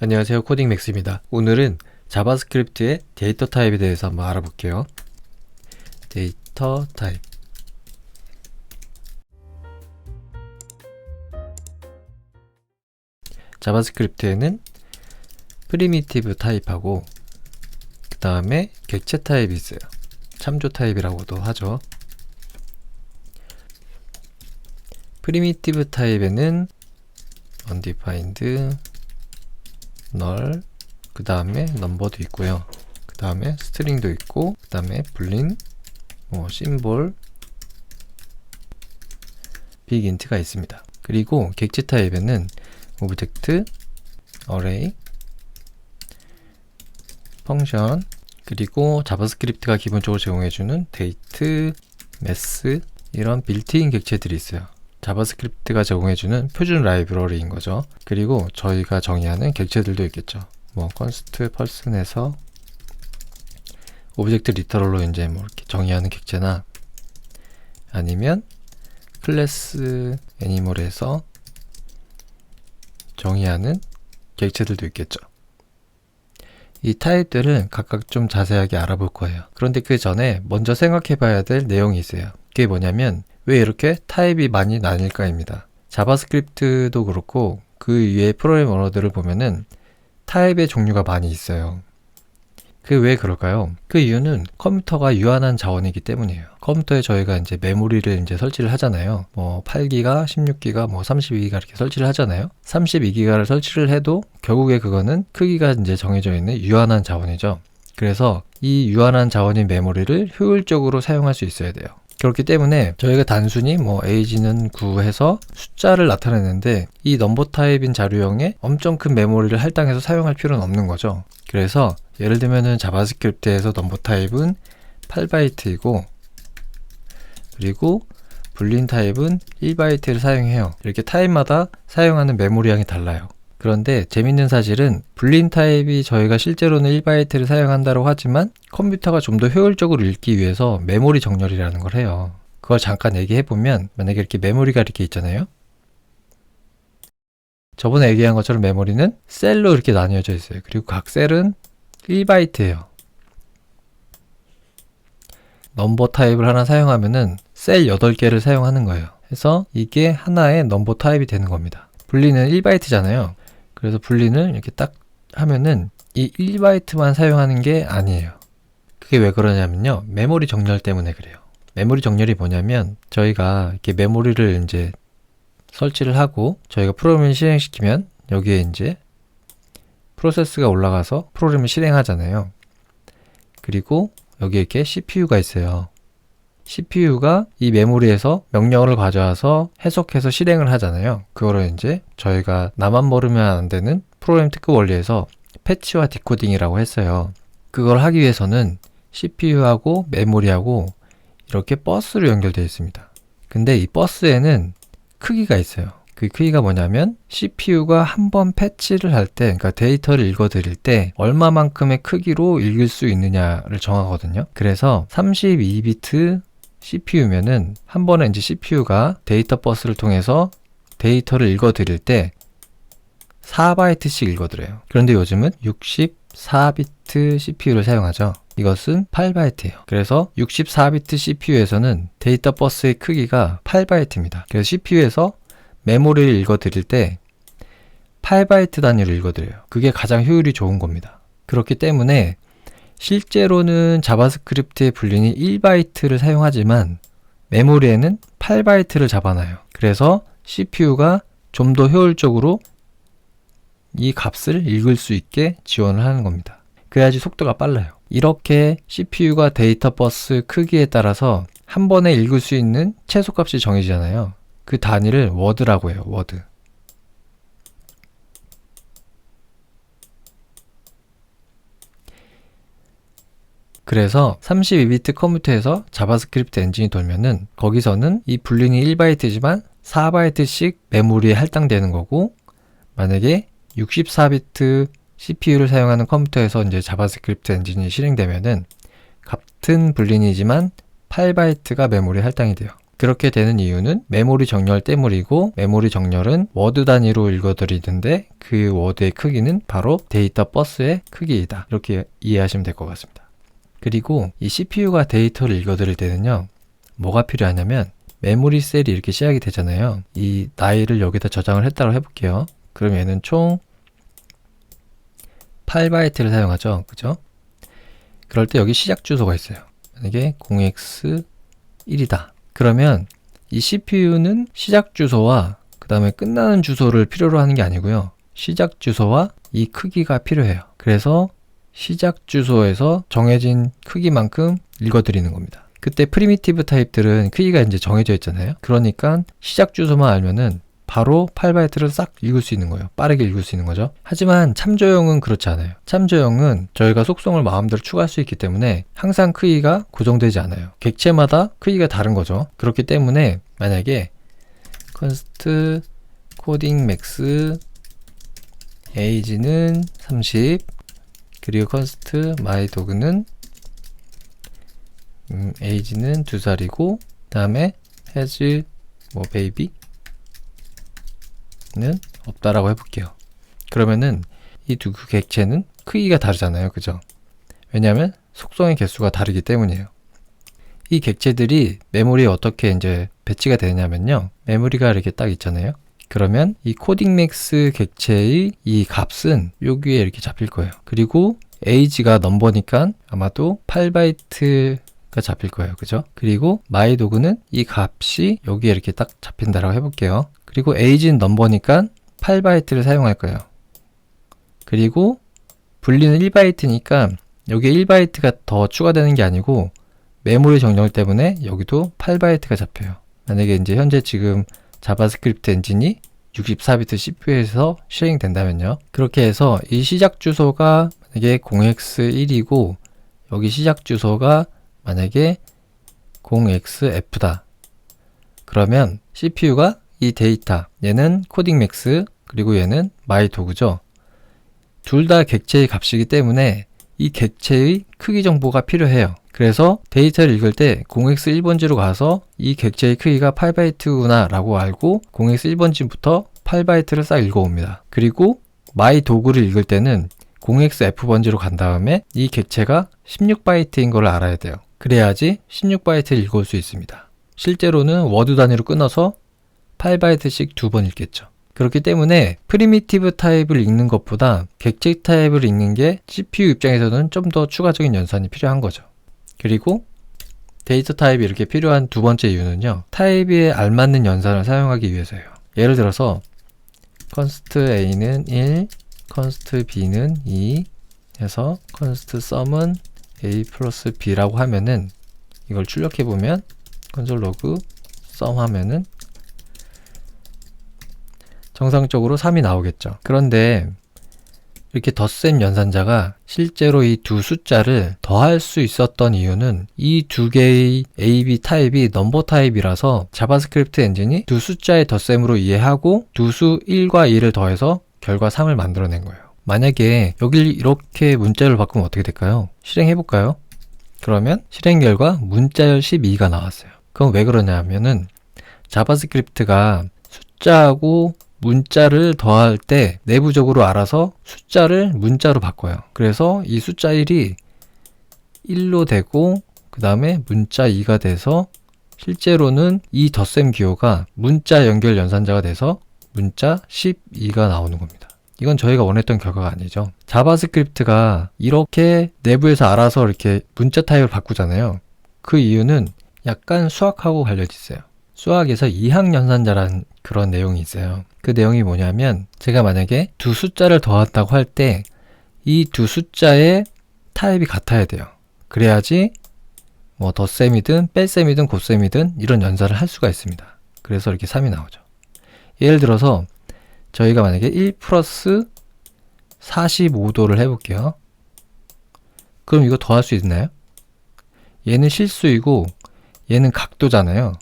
안녕하세요, 코딩맥스입니다. 오늘은 자바스크립트의 데이터 타입에 대해서 한번 알아볼게요. 데이터 타입. 자바스크립트에는 프리미티브 타입하고 그 다음에 객체 타입이 있어요. 참조 타입이라고도 하죠. 프리미티브 타입에는 undefined, null, 그 다음에 넘버도 있고요. 그 다음에 스트링도 있고, 그 다음에 불린, 심볼, 빅인트가 있습니다. 그리고 객체 타입에는 오브젝트, 어레이, 펑션, 그리고 자바스크립트가 기본적으로 제공해주는 데이트, 메스, 이런 빌트인 객체들이 있어요. 자바스크립트가 제공해주는 표준 라이브러리인 거죠. 그리고 저희가 정의하는 객체들도 있겠죠. const person에서 오브젝트 리터럴로 이제 이렇게 정의하는 객체나 아니면 클래스 애니멀에서 정의하는 객체들도 있겠죠. 이 타입들은 각각 좀 자세하게 알아볼 거예요. 그런데 그 전에 먼저 생각해 봐야 될 내용이 있어요. 그게 뭐냐면 왜 이렇게 타입이 많이 나뉠까입니다. 자바스크립트도 그렇고 그 위에 프로그램 언어들을 보면은 타입의 종류가 많이 있어요. 그 왜 그럴까요? 그 이유는 컴퓨터가 유한한 자원이기 때문이에요. 컴퓨터에 저희가 이제 메모리를 이제 설치를 하잖아요. 8기가, 16기가, 32기가 이렇게 설치를 하잖아요. 32기가를 설치를 해도 결국에 그거는 크기가 이제 정해져 있는 유한한 자원이죠. 그래서 이 유한한 자원인 메모리를 효율적으로 사용할 수 있어야 돼요. 그렇기 때문에 저희가 단순히 age는 9 해서 숫자를 나타내는데 이 넘버 타입인 자료형에 엄청 큰 메모리를 할당해서 사용할 필요는 없는 거죠. 그래서 예를 들면은 자바스크립트에서 넘버 타입은 8바이트이고 그리고 불린 타입은 1바이트를 사용해요. 이렇게 타입마다 사용하는 메모리량이 달라요. 그런데 재밌는 사실은 불린 타입이 저희가 실제로는 1바이트를 사용한다고 하지만 컴퓨터가 좀 더 효율적으로 읽기 위해서 메모리 정렬이라는 걸 해요. 그걸 잠깐 얘기해보면 만약에 이렇게 메모리가 이렇게 있잖아요. 저번에 얘기한 것처럼 메모리는 셀로 이렇게 나뉘어져 있어요. 그리고 각 셀은 1바이트예요. 넘버 타입을 하나 사용하면은 셀 8개를 사용하는 거예요. 그래서 이게 하나의 넘버 타입이 되는 겁니다. 분리는 1바이트잖아요. 그래서 분리는 이렇게 딱 하면은 이 1바이트만 사용하는 게 아니에요. 그게 왜 그러냐면요. 메모리 정렬 때문에 그래요. 메모리 정렬이 뭐냐면 저희가 이렇게 메모리를 이제 설치를 하고 저희가 프로그램을 실행시키면 여기에 이제 프로세스가 올라가서 프로그램을 실행하잖아요. 그리고 여기에 이렇게 CPU가 있어요. CPU가 이 메모리에서 명령어를 가져와서 해석해서 실행을 하잖아요. 그거를 이제 저희가 나만 모르면 안 되는 프로그램 특급 원리에서 패치와 디코딩이라고 했어요. 그걸 하기 위해서는 CPU하고 메모리하고 이렇게 버스로 연결되어 있습니다. 근데 이 버스에는 크기가 있어요. 그 크기가 뭐냐면 CPU가 한번 패치를 할 때, 그러니까 데이터를 읽어드릴 때 얼마만큼의 크기로 읽을 수 있느냐를 정하거든요. 그래서 32비트 CPU면은 한 번에 이제 CPU가 데이터 버스를 통해서 데이터를 읽어드릴 때 4바이트씩 읽어드려요. 그런데 요즘은 64비트 CPU를 사용하죠. 이것은 8바이트예요. 그래서 64비트 CPU에서는 데이터 버스의 크기가 8바이트입니다. 그래서 CPU에서 메모리를 읽어드릴 때 8바이트 단위로 읽어드려요. 그게 가장 효율이 좋은 겁니다. 그렇기 때문에 실제로는 자바스크립트의 분리는 1바이트를 사용하지만 메모리에는 8바이트를 잡아놔요. 그래서 CPU가 좀 더 효율적으로 이 값을 읽을 수 있게 지원을 하는 겁니다. 그래야지 속도가 빨라요. 이렇게 CPU가 데이터 버스 크기에 따라서 한 번에 읽을 수 있는 최소값이 정해지잖아요. 그 단위를 워드라고 해요. 워드. 그래서 32비트 컴퓨터에서 자바스크립트 엔진이 돌면은 거기서는 이 분리는 1바이트지만 4바이트씩 메모리에 할당되는 거고 만약에 64비트 CPU를 사용하는 컴퓨터에서 이제 자바스크립트 엔진이 실행되면은 같은 분린이지만 8바이트가 메모리에 할당이 돼요. 그렇게 되는 이유는 메모리 정렬 때문이고, 메모리 정렬은 워드 단위로 읽어드리는데 그 워드의 크기는 바로 데이터 버스의 크기이다. 이렇게 이해하시면 될 것 같습니다. 그리고 이 CPU가 데이터를 읽어드릴 때는요, 뭐가 필요하냐면 메모리 셀이 이렇게 시작이 되잖아요. 이 나이를 여기다 저장을 했다고 해볼게요. 그럼 얘는 총 8바이트를 사용하죠. 그죠? 그럴 때 여기 시작 주소가 있어요. 만약에 0x1이다. 그러면 이 CPU는 시작 주소와 그 다음에 끝나는 주소를 필요로 하는 게 아니고요. 시작 주소와 이 크기가 필요해요. 그래서 시작 주소에서 정해진 크기만큼 읽어드리는 겁니다. 그때 프리미티브 타입들은 크기가 이제 정해져 있잖아요. 그러니까 시작 주소만 알면은 바로 8바이트를 싹 읽을 수 있는 거예요. 빠르게 읽을 수 있는 거죠. 하지만 참조형은 그렇지 않아요. 참조형은 저희가 속성을 마음대로 추가할 수 있기 때문에 항상 크기가 고정되지 않아요. 객체마다 크기가 다른 거죠. 그렇기 때문에 만약에 const coding max age는 30 그리고 const mydog는 age는 2살이고 그 다음에 has 뭐 baby 는 없다라고 해볼게요. 그러면은 이 두 객체는 크기가 다르잖아요. 그죠? 왜냐하면 속성의 개수가 다르기 때문이에요. 이 객체들이 메모리에 어떻게 이제 배치가 되냐면요. 메모리가 이렇게 딱 있잖아요. 그러면 이 코딩 맥스 객체의 이 값은 여기에 이렇게 잡힐 거예요. 그리고 age가 넘버니까 아마도 8바이트가 잡힐 거예요. 그죠? 그리고 myDog는 이 값이 여기에 이렇게 딱 잡힌다라고 해볼게요. 그리고 age는 넘버니까 8바이트를 사용할 거예요. 그리고 분리는 1바이트니까 여기에 1바이트가 더 추가되는 게 아니고 메모리 정렬 때문에 여기도 8바이트가 잡혀요. 만약에 이제 현재 지금 자바스크립트 엔진이 64비트 CPU에서 실행된다면요. 그렇게 해서 이 시작 주소가 만약에 0x1이고 여기 시작 주소가 만약에 0xf다. 그러면 CPU가 이 데이터, 얘는 코딩 맥스, 그리고 얘는 myDog죠. 둘 다 객체의 값이기 때문에 이 객체의 크기 정보가 필요해요. 그래서 데이터를 읽을 때 0x1번지로 가서 이 객체의 크기가 8바이트구나 라고 알고 0x1번지부터 8바이트를 싹 읽어옵니다. 그리고 myDog를 읽을 때는 0xf번지로 간 다음에 이 객체가 16바이트인 걸 알아야 돼요. 그래야지 16바이트를 읽을 수 있습니다. 실제로는 워드 단위로 끊어서 8바이트씩 2번 읽겠죠. 그렇기 때문에 프리미티브 타입을 읽는 것보다 객체 타입을 읽는 게 CPU 입장에서는 좀 더 추가적인 연산이 필요한 거죠. 그리고 데이터 타입이 이렇게 필요한 두 번째 이유는요. 타입에 알맞는 연산을 사용하기 위해서예요. 예를 들어서 const a는 1, const b는 2 해서 const sum은 a 플러스 b라고 하면은 이걸 출력해보면 console log sum 하면은 정상적으로 3이 나오겠죠. 그런데 이렇게 덧셈 연산자가 실제로 이 두 숫자를 더할 수 있었던 이유는 이 두 개의 A, B 타입이 넘버 타입이라서 자바스크립트 엔진이 두 숫자의 덧셈으로 이해하고 두 수 1과 2를 더해서 결과 3을 만들어낸 거예요. 만약에 여길 이렇게 문자열을 바꾸면 어떻게 될까요? 실행해볼까요? 그러면 실행 결과 문자열 12가 나왔어요. 그럼 왜 그러냐 하면은 자바스크립트가 숫자하고 문자를 더할 때 내부적으로 알아서 숫자를 문자로 바꿔요. 그래서 이 숫자 1이 1로 되고 그 다음에 문자 2가 돼서 실제로는 이 덧셈 기호가 문자 연결 연산자가 돼서 문자 12가 나오는 겁니다. 이건 저희가 원했던 결과가 아니죠. 자바스크립트가 이렇게 내부에서 알아서 이렇게 문자 타입을 바꾸잖아요. 그 이유는 약간 수학하고 관련이 있어요. 수학에서 이항연산자라는 그런 내용이 있어요. 그 내용이 뭐냐면 제가 만약에 두 숫자를 더한다고 할 때 이 두 숫자의 타입이 같아야 돼요. 그래야지 뭐 덧셈이든 뺄셈이든 곱셈이든 이런 연산을 할 수가 있습니다. 그래서 이렇게 3이 나오죠. 예를 들어서 저희가 만약에 1 플러스 45도를 해볼게요. 그럼 이거 더할 수 있나요? 얘는 실수이고 얘는 각도잖아요.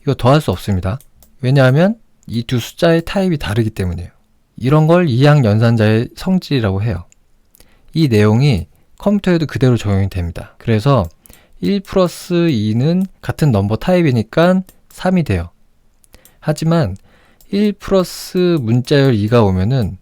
이거 더할 수 없습니다. 왜냐하면 이 두 숫자의 타입이 다르기 때문이에요. 이런 걸 이항연산자의 성질이라고 해요. 이 내용이 컴퓨터에도 그대로 적용이 됩니다. 그래서 1 플러스 2는 같은 넘버 타입이니까 3이 돼요. 하지만 1 플러스 문자열 2가 오면은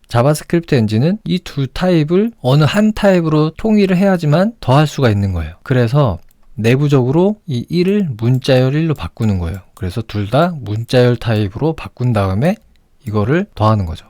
자바스크립트 엔진은 이 두 타입을 어느 한 타입으로 통일을 해야지만 더할 수가 있는 거예요. 그래서 내부적으로 이 1을 문자열 1로 바꾸는 거예요. 그래서 둘 다 문자열 타입으로 바꾼 다음에 이거를 더하는 거죠.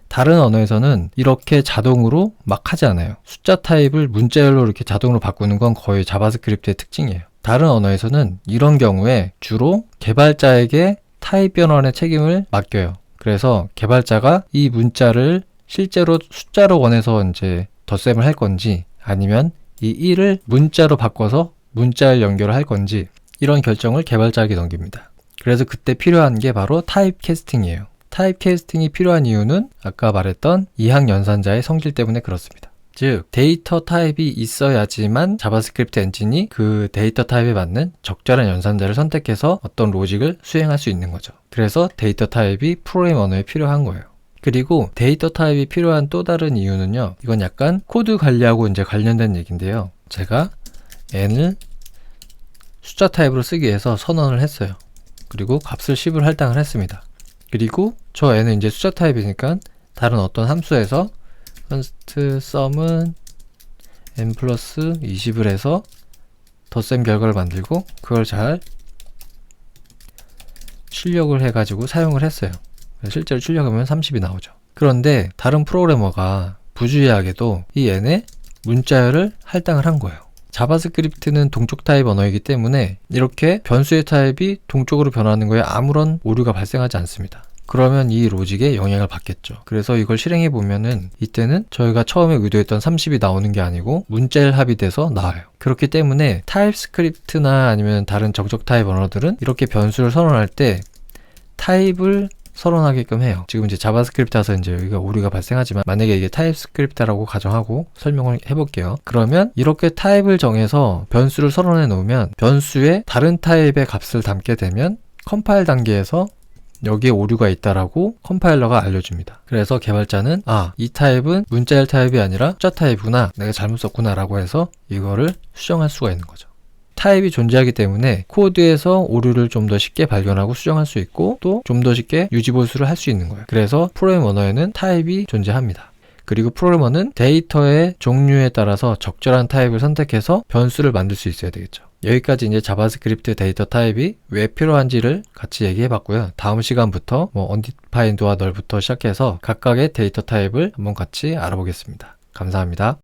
다른 언어에서는 이렇게 자동으로 막 하지 않아요. 숫자 타입을 문자열로 이렇게 자동으로 바꾸는 건 거의 자바스크립트의 특징이에요. 다른 언어에서는 이런 경우에 주로 개발자에게 타입 변환의 책임을 맡겨요. 그래서 개발자가 이 문자를 실제로 숫자로 원해서 이제 덧셈을 할 건지 아니면 이 1을 문자로 바꿔서 문자열 연결을 할 건지 이런 결정을 개발자에게 넘깁니다. 그래서 그때 필요한 게 바로 타입 캐스팅이에요. 타입 캐스팅이 필요한 이유는 아까 말했던 이항 연산자의 성질 때문에 그렇습니다. 즉 데이터 타입이 있어야지만 자바스크립트 엔진이 그 데이터 타입에 맞는 적절한 연산자를 선택해서 어떤 로직을 수행할 수 있는 거죠. 그래서 데이터 타입이 프로그램 언어에 필요한 거예요. 그리고 데이터 타입이 필요한 또 다른 이유는요. 이건 약간 코드 관리하고 이제 관련된 얘기인데요. 제가 n을 숫자 타입으로 쓰기 위해서 선언을 했어요. 그리고 값을 10을 할당을 했습니다. 그리고 저 n은 이제 숫자 타입이니까 다른 어떤 함수에서 const sum은 n 플러스 20을 해서 덧셈 결과를 만들고 그걸 잘 출력을 해가지고 사용을 했어요. 실제로 출력하면 30이 나오죠. 그런데 다른 프로그래머가 부주의하게도 이 n에 문자열을 할당을 한 거예요. 자바스크립트는 동쪽 타입 언어이기 때문에 이렇게 변수의 타입이 동쪽으로 변하는 거에 아무런 오류가 발생하지 않습니다. 그러면 이 로직에 영향을 받겠죠. 그래서 이걸 실행해 보면은 이때는 저희가 처음에 의도했던 30이 나오는 게 아니고 문자열 합이 돼서 나와요. 그렇기 때문에 타입스크립트나 아니면 다른 정적 타입 언어들은 이렇게 변수를 선언할 때 타입을 선언하게끔 해요. 지금 이제 자바스크립트라서 이제 여기가 오류가 발생하지만 만약에 이게 타입스크립트라고 가정하고 설명을 해볼게요. 그러면 이렇게 타입을 정해서 변수를 선언해 놓으면 변수에 다른 타입의 값을 담게 되면 컴파일 단계에서 여기에 오류가 있다라고 컴파일러가 알려줍니다. 그래서 개발자는 이 타입은 문자열 타입이 아니라 숫자 타입이구나, 내가 잘못 썼구나 라고 해서 이거를 수정할 수가 있는 거죠. 타입이 존재하기 때문에 코드에서 오류를 좀 더 쉽게 발견하고 수정할 수 있고 또 좀 더 쉽게 유지보수를 할 수 있는 거예요. 그래서 프로그램 언어에는 타입이 존재합니다. 그리고 프로그래머는 데이터의 종류에 따라서 적절한 타입을 선택해서 변수를 만들 수 있어야 되겠죠. 여기까지 이제 자바스크립트 데이터 타입이 왜 필요한지를 같이 얘기해 봤고요. 다음 시간부터 undefined와 null부터 시작해서 각각의 데이터 타입을 한번 같이 알아보겠습니다. 감사합니다.